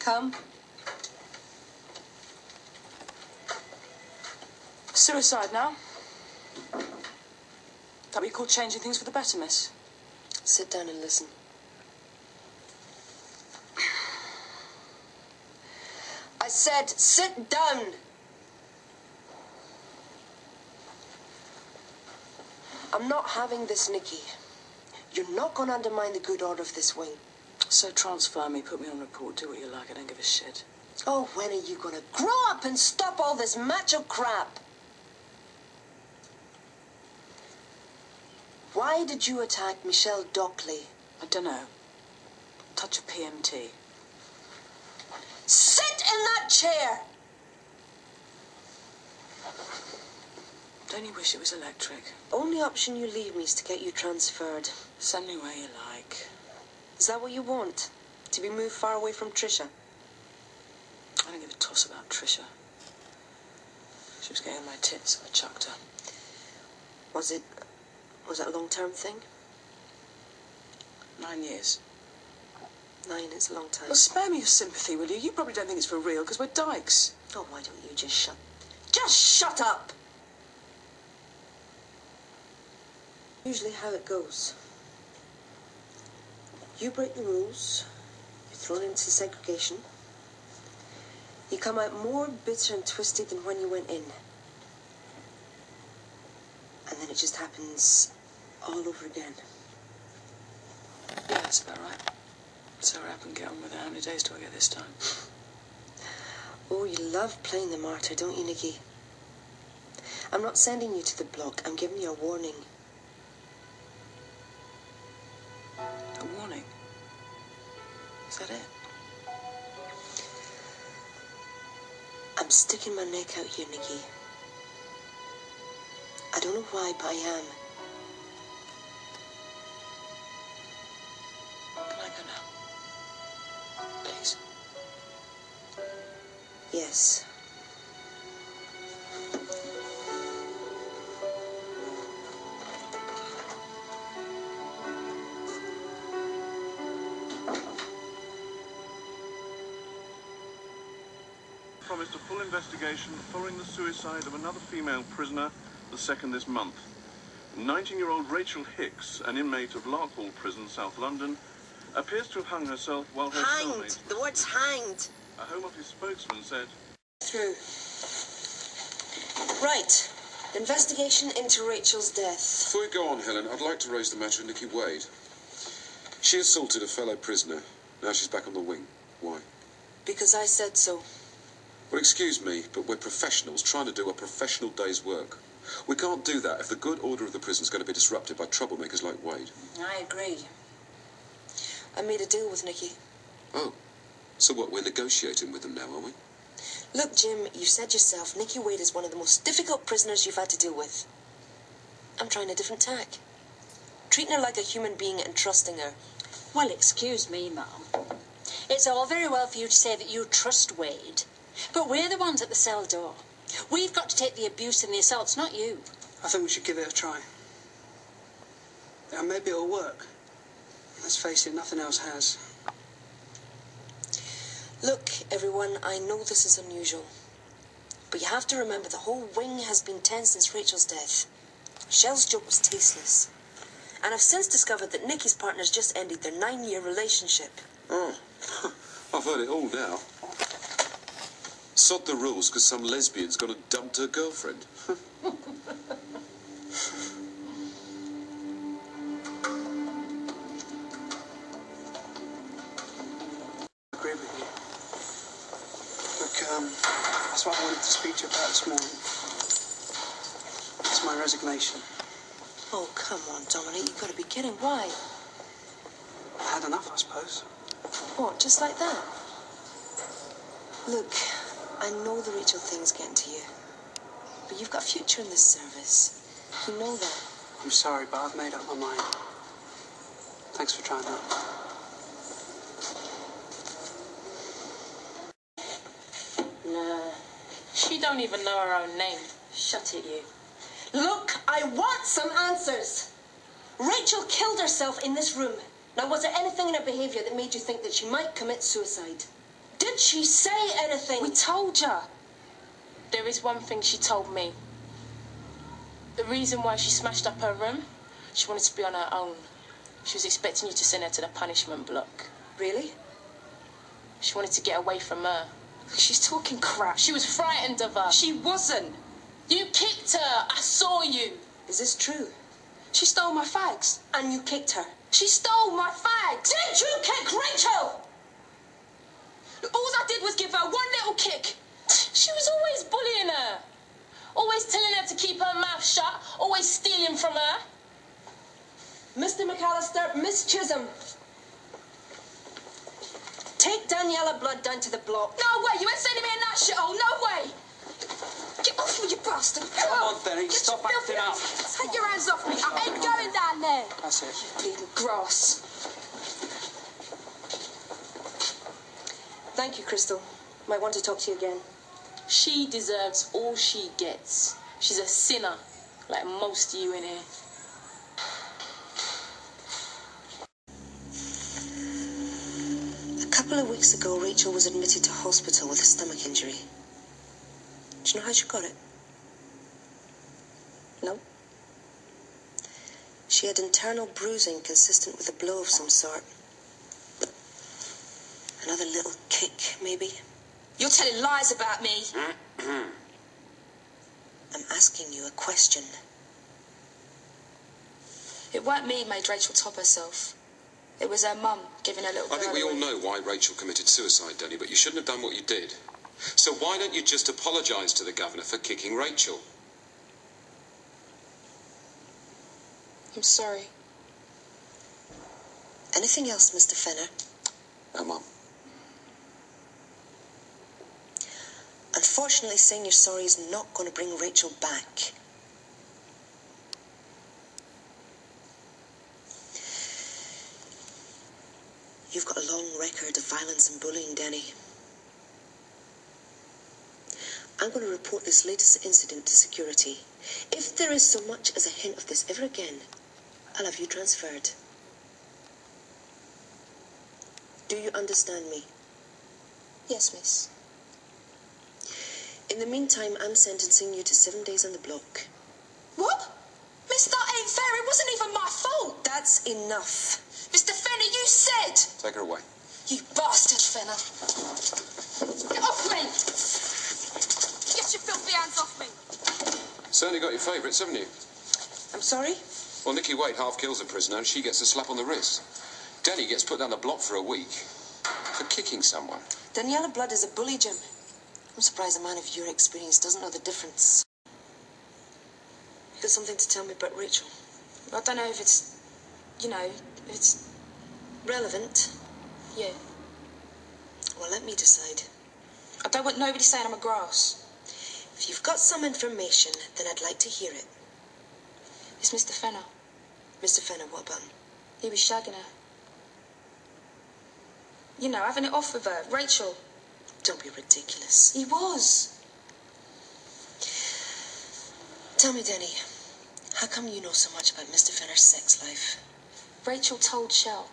come? Suicide now. That what you call changing things for the better, miss? Sit down and listen. I said sit down! I'm not having this, Nikki. You're not going to undermine the good order of this wing. So transfer me, put me on report, do what you like, I don't give a shit. Oh, when are you going to grow up and stop all this macho crap? Why did you attack Michelle Dockley? I don't know. Touch of PMT. Sit in that chair! Don't you wish it was electric? Only option you leave me is to get you transferred. Send me where you like. Is that what you want? To be moved far away from Trisha? I don't give a toss about Trisha. She was getting my tits, I chucked her. Was it a long-term thing? 9 years. 9 is a long time. Well, spare me your sympathy, will you? You probably don't think it's for real, because we're dykes. Oh, why don't you just shut up! Usually how it goes. You break the rules, you're thrown into segregation, you come out more bitter and twisted than when you went in. And then it just happens all over again. Yeah, that's about right. So hurry up and get on with it. How many days do I get this time? Oh, you love playing the martyr, don't you, Nikki? I'm not sending you to the block. I'm giving you a warning. A warning? Is that it? I'm sticking my neck out here, Nikki. I don't know why, but I am. Can I go now? Please? Yes. Promised a full investigation following the suicide of another female prisoner, the second this month. 19-year-old Rachel Hicks, an inmate of Larkhall Prison, South London, appears to have hung herself while her Hanged! cellmate... The word's hanged! A Home Office spokesman said... Through. Right. The investigation into Rachel's death. Before we go on, Helen, I'd like to raise the matter of Nikki Wade. She assaulted a fellow prisoner. Now she's back on the wing. Why? Because I said so. Well, excuse me, but we're professionals trying to do a professional day's work. We can't do that if the good order of the prison's going to be disrupted by troublemakers like Wade. I agree. I made a deal with Nikki. Oh, so what, we're negotiating with them now, are we? Look, Jim, you said yourself, Nikki Wade is one of the most difficult prisoners you've had to deal with. I'm trying a different tack. Treating her like a human being and trusting her. Well, excuse me, Mum. It's all very well for you to say that you trust Wade, but we're the ones at the cell door. We've got to take the abuse and the assaults, not you. I think we should give it a try. And maybe it'll work. Let's face it, nothing else has. Look, everyone, I know this is unusual, but you have to remember the whole wing has been tense since Rachel's death. Shell's joke was tasteless. And I've since discovered that Nikki's partners just ended their 9-year relationship. Oh, I've heard it all now. Sod the rules because some lesbian's gone and dumped her girlfriend. I agree with you. Look, that's what I wanted to speak to you about this morning. It's my resignation. Oh, come on, Dominic, you've got to be kidding. Why? I had enough, I suppose. What, just like that? Look, I know the Rachel thing's getting to you, but you've got a future in this service. You know that. I'm sorry, but I've made up my mind. Thanks for trying that. Nah, she don't even know her own name. Shut it, you. Look, I want some answers. Rachel killed herself in this room. Now, was there anything in her behaviour that made you think that she might commit suicide? Did she say anything? We told ya. There is one thing she told me. The reason why she smashed up her room, she wanted to be on her own. She was expecting you to send her to the punishment block. Really? She wanted to get away from her. She's talking crap. She was frightened of her. She wasn't. You kicked her. I saw you. Is this true? She stole my fags. And you kicked her? She stole my fags. Did you kick Rachel? All I did was give her one little kick. She was always bullying her. Always telling her to keep her mouth shut. Always stealing from her. Mr. McAllister, Miss Chisholm. Take Daniela Blood down to the block. No way, you ain't sending me in that shithole, no way! Get off me, you bastard. Come on, Benny, stop acting up. Take your hands off me. I ain't going down there. That's it. Bleeding grass. Thank you, Crystal. Might want to talk to you again. She deserves all she gets. She's a sinner, like most of you in here. A couple of weeks ago, Rachel was admitted to hospital with a stomach injury. Do you know how she got it? No. She had internal bruising consistent with a blow of some sort. Another little kick, maybe? You're telling lies about me. I'm asking you a question. It weren't me made Rachel top herself. It was her mum giving her little girl I think we all away. know why Rachel committed suicide, Danny, but you shouldn't have done what you did. So why don't you just apologise to the governor for kicking Rachel? I'm sorry. Anything else, Mr. Fenner? No, Mum. Unfortunately, saying you're sorry is not going to bring Rachel back. You've got a long record of violence and bullying, Danny. I'm going to report this latest incident to security. If there is so much as a hint of this ever again, I'll have you transferred. Do you understand me? Yes, miss. In the meantime, I'm sentencing you to 7 days on the block. What? Miss, that ain't fair. It wasn't even my fault. That's enough. Mr. Fenner, you said. Take her away. You bastard, Fenner. Get off me. Get your filthy hands off me. Certainly got your favourites, haven't you? I'm sorry? Well, Nikki Wade half kills a prisoner and she gets a slap on the wrist. Danny gets put down the block for a week for kicking someone. Daniela Blood is a bully, Jim. I'm surprised a man of your experience doesn't know the difference. You got something to tell me about Rachel? I don't know if it's, you know, if it's... Relevant? Yeah. Well, let me decide. I don't want nobody saying I'm a grass. If you've got some information, then I'd like to hear it. It's Mr. Fenner. Mr. Fenner, what about him? He was shagging her. You know, having it off with her. Rachel. Don't be ridiculous. He was. Tell me, Denny, how come you know so much about Mr. Fenner's sex life? Rachel told Shell.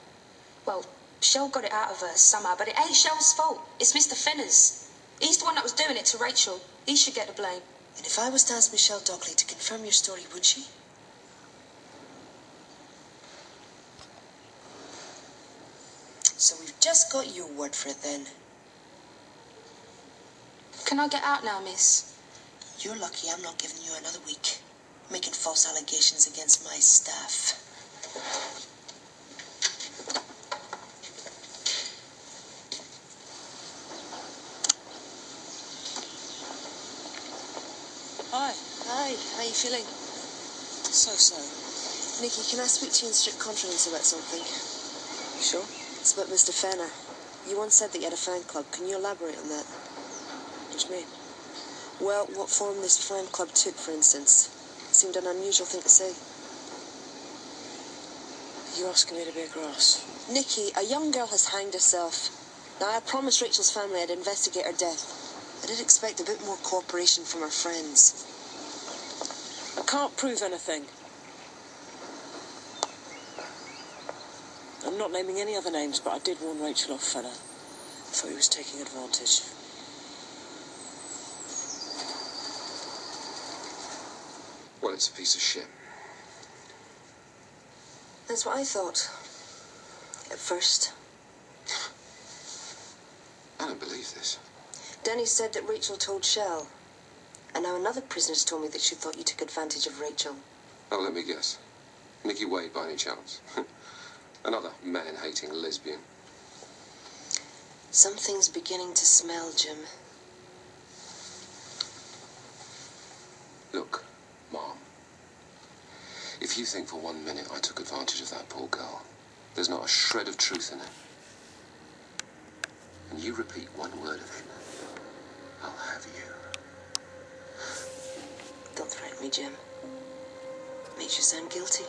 Well, Shell got it out of her somehow, but it ain't Shell's fault. It's Mr. Fenner's. He's the one that was doing it to Rachel. He should get the blame. And if I was to ask Michelle Dockley to confirm your story, would she? So we've just got your word for it then. Can I get out now, miss? You're lucky I'm not giving you another week, making false allegations against my staff. Hi. Hi, how you feeling? So. Nikki, can I speak to you in strict confidence about something? Sure? It's about Mr. Fenner. You once said that you had a fan club. Can you elaborate on that? What do you mean? Well, what form this fan club took, for instance. It seemed an unusual thing to say. You're asking me to be a grass. Nikki, a young girl has hanged herself. Now, I promised Rachel's family I'd investigate her death. I did expect a bit more cooperation from her friends. I can't prove anything. I'm not naming any other names, but I did warn Rachel off, Fenner. thought he was taking advantage. Well, it's a piece of shit. That's what I thought. At first. I don't believe this. Denny said that Rachel told Shell. And now another prisoner's told me that she thought you took advantage of Rachel. Oh, let me guess. Nikki Wade, by any chance? Another man-hating lesbian. Something's beginning to smell, Jim. Look, Mom. If you think for 1 minute I took advantage of that poor girl, there's not a shred of truth in it. And you repeat one word of it, I'll have you. Don't threaten me, Jim. Makes you sound guilty.